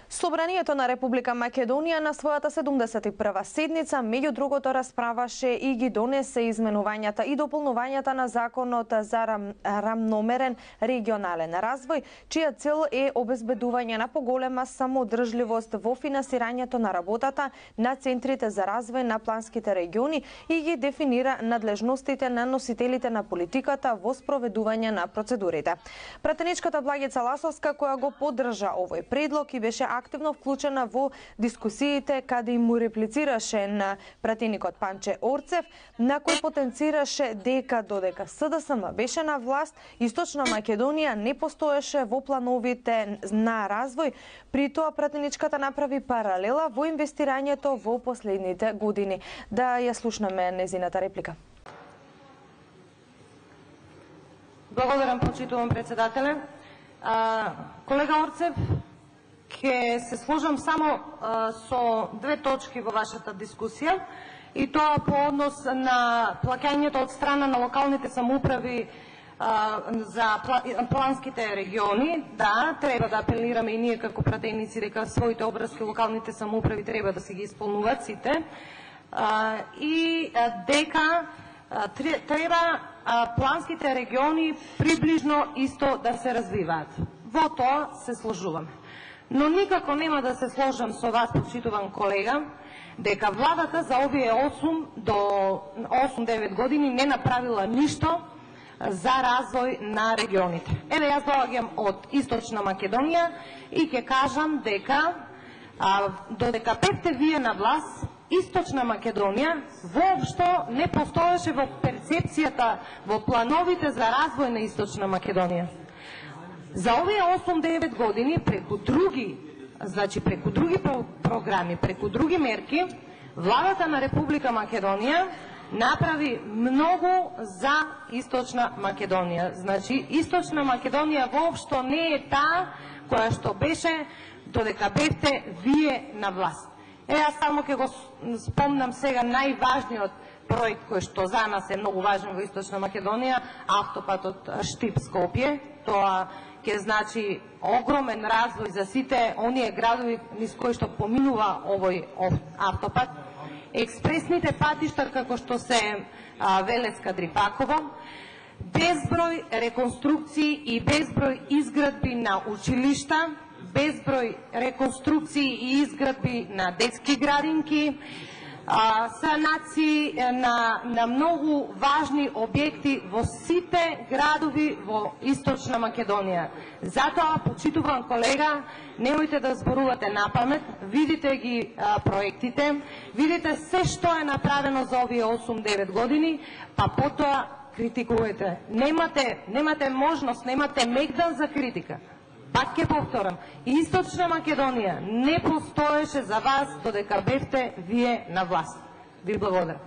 Собранието на Република Македонија на својата 71-ва седница, меѓу другото, расправаше и ги донесе изменувањата и дополнувањата на Законот за рамномерен регионален развој, чија цел е обезбедување на поголема самоодржливост во финансирањето на работата на центрите за развој на планските региони и ги дефинира надлежностите на носителите на политиката во спроведување на процедурите. Пратеничката Благица Ласовска, која го поддржа овој предлог и беше активно вклучена во дискусиите каде им му реплицираше на пратеникот Панче Орцев, на кој потенцираше дека додека СДСМ беше на власт, Источна Македонија не постоеше во плановите на развој. При тоа пратеничката направи паралела во инвестирањето во последните години. Да ја слушнеме незината реплика. Благодарам, почитувам председателе. Колега Орцев, ќе се сложам само со две точки во вашата дискусија, и тоа по однос на плаќањето од страна на локалните самоуправи за планските региони. Да, треба да апелираме и ние како пратеници дека своите обврски локалните самоуправи треба да се ги исполнуваат сите, и дека треба планските региони приближно исто да се развиваат. Во тоа се сложуваме. Но никако нема да се сложам со вас, почитуван колега, дека владата за овие 8 до 8-9 години не направила ништо за развој на регионите. Еве, јас доаѓам од Источна Македонија и ќе кажам дека додека бевте вие на власт, Источна Македонија воопшто не постоеше во перцепцијата, во плановите за развој на Источна Македонија. За овие 8-9 години преку други програми, преку други мерки, владата на Република Македонија направи многу за Источна Македонија. Значи, Источна Македонија воопшто не е таа која што беше додека бевте вие на власт. Јас само ќе го спомнам сега најважниот проект кој што за нас е многу важен во Источна Македонија, автопатот Штип-Скопје. Тоа ќе значи огромен развој за сите оние градови низ кои што поминува овој автопат. Експресните патишта како што се Велецка-Дрипаково, безброј реконструкции и безброј изградби на училишта, безброј реконструкции и изградби на детски градинки, санации на многу важни објекти во сите градови во Источна Македонија. Затоа, почитуван колега, немојте да зборувате напамет, видите ги проектите, видите се што е направено за овие 8-9 години, па потоа критикувате. Немате можност, немате мегдан за критика. Пак ќе повторам, Источна Македонија не постоеше за вас додека бевте вие на власт. Ви благодарам.